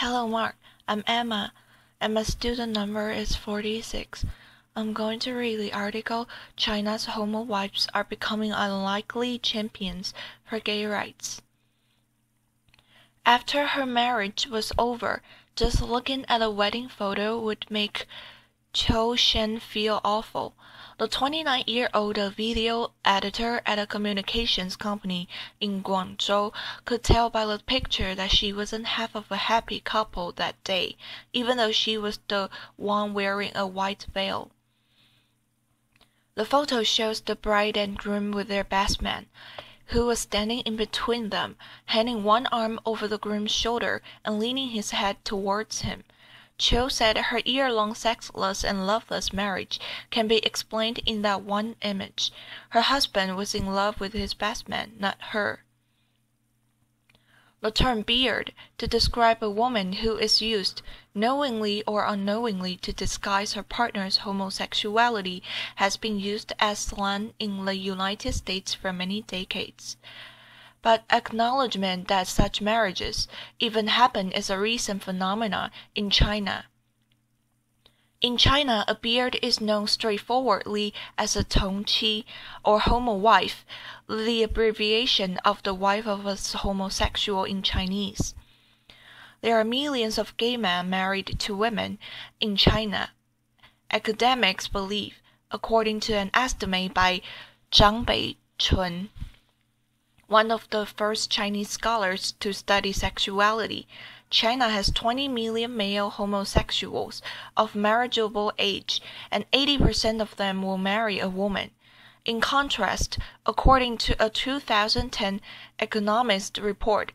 Hello, Mark. I'm Emma, and my student number is 46. I'm going to read the article, China's homowives are becoming unlikely champions for gay rights. After her marriage was over, just looking at a wedding photo would make Cho Shen feel awful. The 29-year-old video editor at a communications company in Guangzhou could tell by the picture that she wasn't half of a happy couple that day, even though she was the one wearing a white veil. The photo shows the bride and groom with their best man, who was standing in between them, hanging one arm over the groom's shoulder and leaning his head towards him. Cho said her year-long sexless and loveless marriage can be explained in that one image. Her husband was in love with his best man, not her. The term beard to describe a woman who is used, knowingly or unknowingly, to disguise her partner's homosexuality has been used as slang in the United States for many decades. But acknowledgement that such marriages even happen is a recent phenomenon in China. In China, a beard is known straightforwardly as a tongqi, or homowife, the abbreviation of the wife of a homosexual in Chinese. There are millions of gay men married to women in China. Academics believe, according to an estimate by Zhang Beichun, one of the first Chinese scholars to study sexuality, China has 20 million male homosexuals of marriageable age, and 80% of them will marry a woman. In contrast, according to a 2010 Economist report,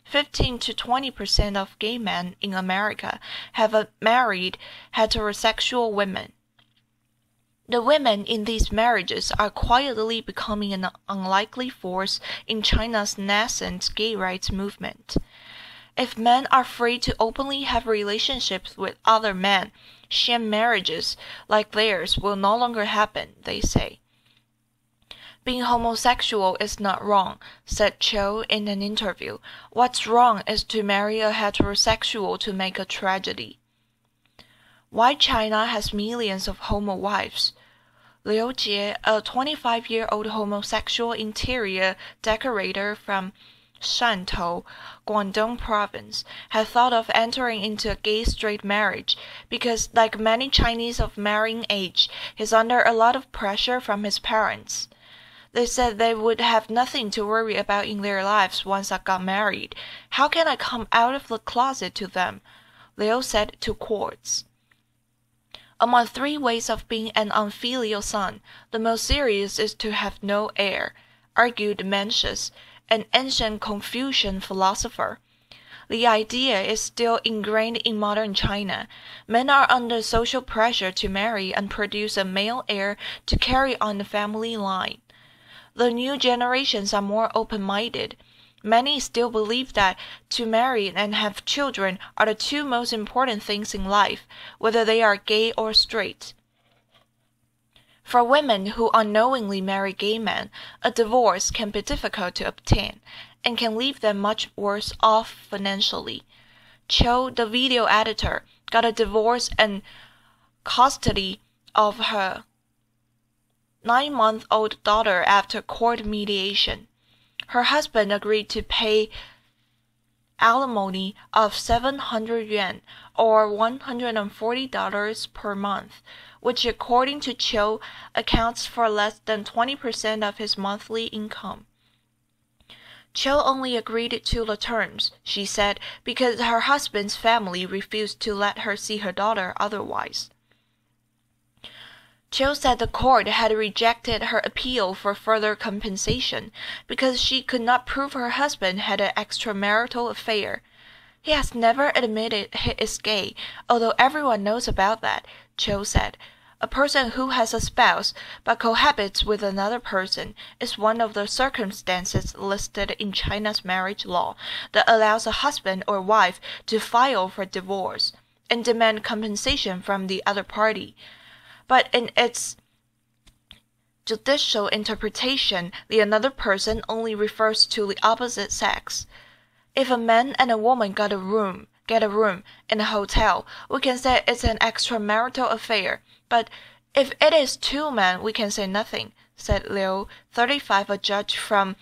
15 to 20% of gay men in America have married heterosexual women. The women in these marriages are quietly becoming an unlikely force in China's nascent gay rights movement. If men are free to openly have relationships with other men, sham marriages like theirs will no longer happen, they say. Being homosexual is not wrong, said Cho in an interview. What's wrong is to marry a heterosexual to make a tragedy. Why China has millions of homowives? Liu Jie, a 25-year-old homosexual interior decorator from Shantou, Guangdong province, had thought of entering into a gay-straight marriage because, like many Chinese of marrying age, he's under a lot of pressure from his parents. They said they would have nothing to worry about in their lives once I got married. How can I come out of the closet to them? Liu said to Quartz. Among 3 ways of being an unfilial son, the most serious is to have no heir, argued Mencius, an ancient Confucian philosopher. The idea is still ingrained in modern China. Men are under social pressure to marry and produce a male heir to carry on the family line. The new generations are more open-minded. Many still believe that to marry and have children are the 2 most important things in life, whether they are gay or straight. For women who unknowingly marry gay men, a divorce can be difficult to obtain, and can leave them much worse off financially. Cho, the video editor, got a divorce and custody of her 9-month-old daughter after court mediation. Her husband agreed to pay alimony of 700 yuan, or $140 per month, which according to Cho accounts for less than 20% of his monthly income. Cho only agreed to the terms, she said, because her husband's family refused to let her see her daughter otherwise. Cho said the court had rejected her appeal for further compensation because she could not prove her husband had an extramarital affair. He has never admitted he is gay, although everyone knows about that, Cho said. A person who has a spouse but cohabits with another person is one of the circumstances listed in China's marriage law that allows a husband or wife to file for divorce and demand compensation from the other party. But in its judicial interpretation, the another person only refers to the opposite sex. If a man and a woman got a room, get a room in a hotel, we can say it's an extramarital affair. But if it is two men, we can say nothing, said Liu, 35, a judge from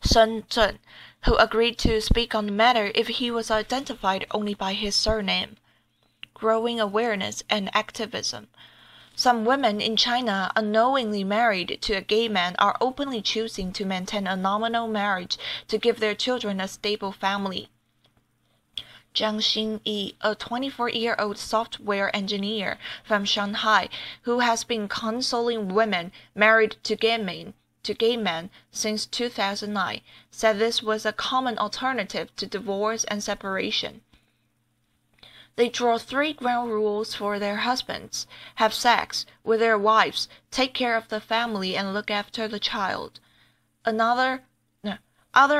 Shenzhen, who agreed to speak on the matter if he was identified only by his surname. Growing awareness and activism. Some women in China unknowingly married to a gay man are openly choosing to maintain a nominal marriage to give their children a stable family. Zhang Xinyi, a 24-year-old software engineer from Shanghai who has been counseling women married to gay men since 2009, said this was a common alternative to divorce and separation. They draw 3 ground rules for their husbands: have sex with their wives, take care of the family, and look after the child. Other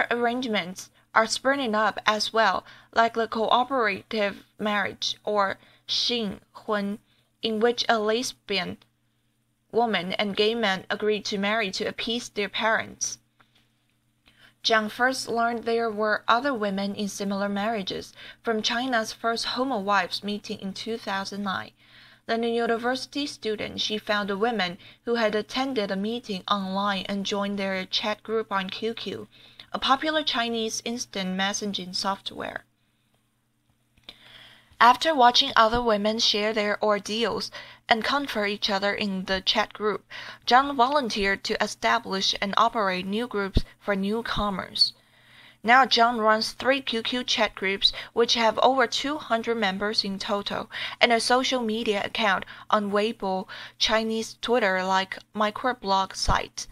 arrangements are springing up as well, like the cooperative marriage, or 性婚, in which a lesbian woman and gay men agree to marry to appease their parents. Zhang first learned there were other women in similar marriages from China's first homowives meeting in 2009. Then a university student, she found women who had attended a meeting online and joined their chat group on QQ, a popular Chinese instant messaging software. After watching other women share their ordeals and comfort each other in the chat group, Zhang volunteered to establish and operate new groups for newcomers. Now Zhang runs 3 QQ chat groups which have over 200 members in total, and a social media account on Weibo, Chinese Twitter-like microblog site.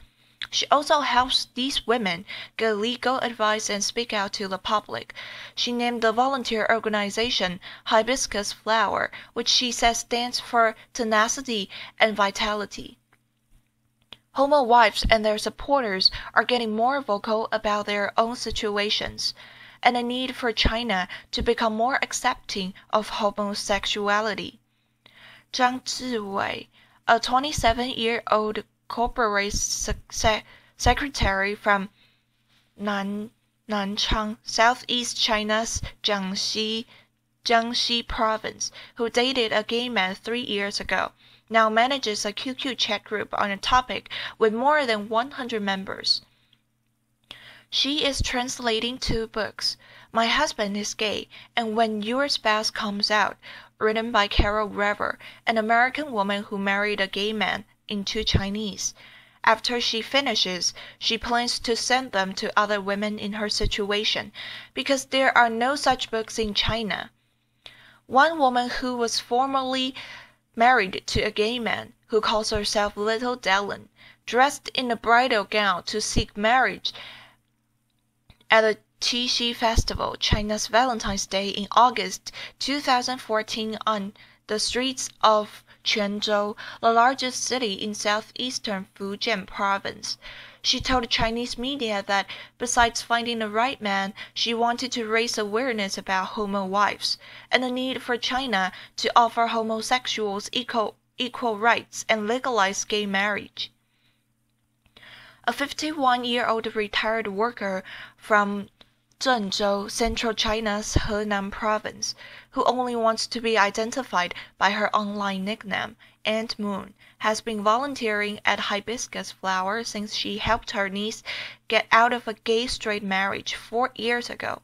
She also helps these women get legal advice and speak out to the public. She named the volunteer organization Hibiscus Flower, which she says stands for tenacity and vitality. Homowives and their supporters are getting more vocal about their own situations and the need for China to become more accepting of homosexuality. Zhang Ziwei, a 27-year-old corporate secretary from Nanchang, southeast China's Jiangxi province, who dated a gay man 3 years ago, now manages a QQ chat group on a topic with more than 100 members. She is translating 2 books, My Husband is Gay and When Your Spouse Comes Out, written by Carol Rever, an American woman who married a gay man, into Chinese. After she finishes, she plans to send them to other women in her situation, because there are no such books in China. One woman who was formerly married to a gay man, who calls herself Little Dallin, dressed in a bridal gown to seek marriage at the Qixi Festival, China's Valentine's Day, in August 2014 on the streets of Quanzhou, the largest city in southeastern Fujian province. She told Chinese media that besides finding the right man, she wanted to raise awareness about homowives and the need for China to offer homosexuals equal rights and legalize gay marriage. A 51-year-old retired worker from Zhengzhou, central China's Henan province, who only wants to be identified by her online nickname, Aunt Moon, has been volunteering at Hibiscus Flower since she helped her niece get out of a gay-straight marriage 4 years ago.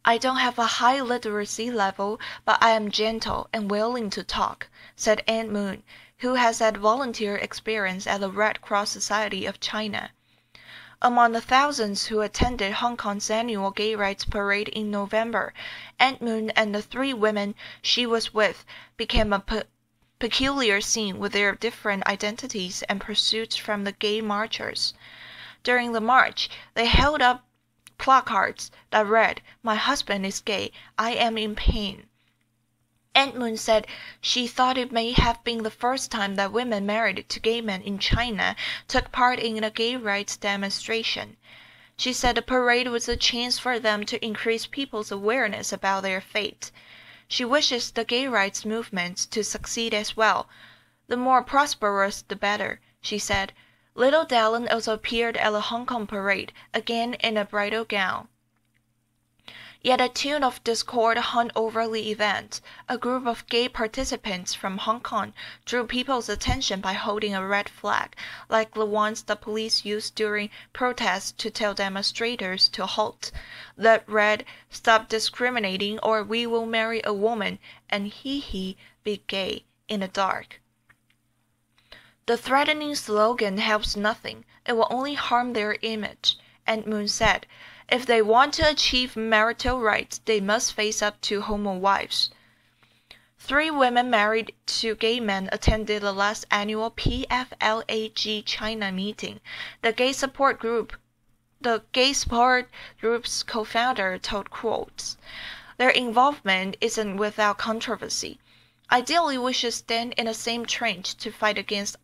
I don't have a high literacy level, but I am gentle and willing to talk, said Aunt Moon, who has had volunteer experience at the Red Cross Society of China. Among the thousands who attended Hong Kong's annual Gay Rights Parade in November, Aunt Moon and the 3 women she was with became a peculiar scene with their different identities and pursuits from the gay marchers. During the march, they held up placards that read, "My husband is gay, I am in pain." Aunt Moon said she thought it may have been the first time that women married to gay men in China took part in a gay rights demonstration. She said the parade was a chance for them to increase people's awareness about their fate. She wishes the gay rights movement to succeed as well. The more prosperous, the better, she said. Little Dallin also appeared at the Hong Kong parade, again in a bridal gown. Yet a tune of discord hung over the event. A group of gay participants from Hong Kong drew people's attention by holding a red flag, like the ones the police used during protests to tell demonstrators to halt, that read, "Stop discriminating or we will marry a woman," and "He, be gay," in the dark. The threatening slogan helps nothing. It will only harm their image. And Moon said, if they want to achieve marital rights, they must face up to homowives. 3 women married to gay men attended the last annual PFLAG China meeting. The gay support group's co-founder told Quotes, "Their involvement isn't without controversy. Ideally, we should stand in the same trench to fight against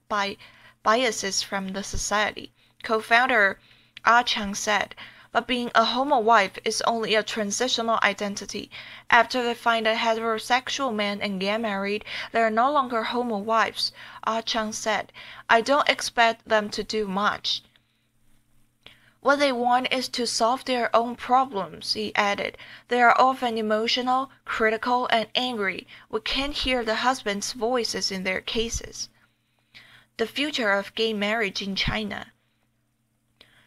biases from the society," co-founder Ah Chang said. But being a homo-wife is only a transitional identity. After they find a heterosexual man and get married, they are no longer homo-wives, Ah Chang said. I don't expect them to do much. What they want is to solve their own problems, he added. They are often emotional, critical, and angry. We can't hear the husbands' voices in their cases. The future of gay marriage in China.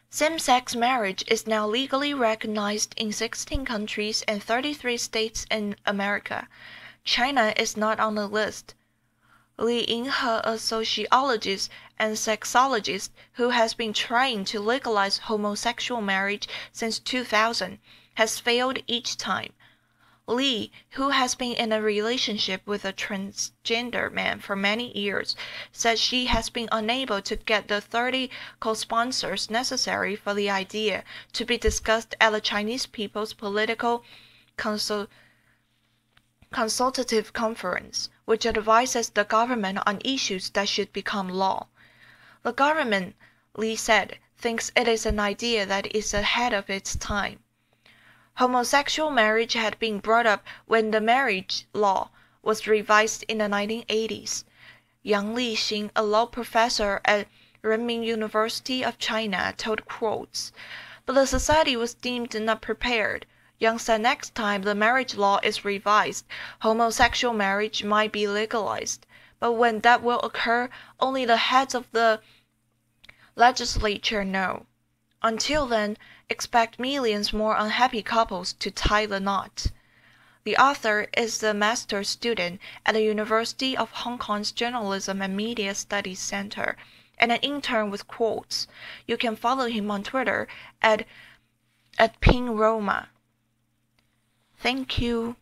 Same-sex marriage is now legally recognized in 16 countries and 33 states in America. China is not on the list. Li Yinghe, a sociologist and sexologist who has been trying to legalize homosexual marriage since 2000, has failed each time. Li, who has been in a relationship with a transgender man for many years, said she has been unable to get the 30 co-sponsors necessary for the idea to be discussed at the Chinese People's Political Consultative Conference, which advises the government on issues that should become law. The government, Li said, thinks it is an idea that is ahead of its time. Homosexual marriage had been brought up when the marriage law was revised in the 1980s. Yang Lixing, a law professor at Renmin University of China, told Quotes, but the society was deemed not prepared. Yang said next time the marriage law is revised, homosexual marriage might be legalized. But when that will occur, only the heads of the legislature know. Until then, expect millions more unhappy couples to tie the knot. The author is a master's student at the University of Hong Kong's Journalism and Media Studies Center and an intern with Quotes. You can follow him on Twitter at @pingroma. Thank you.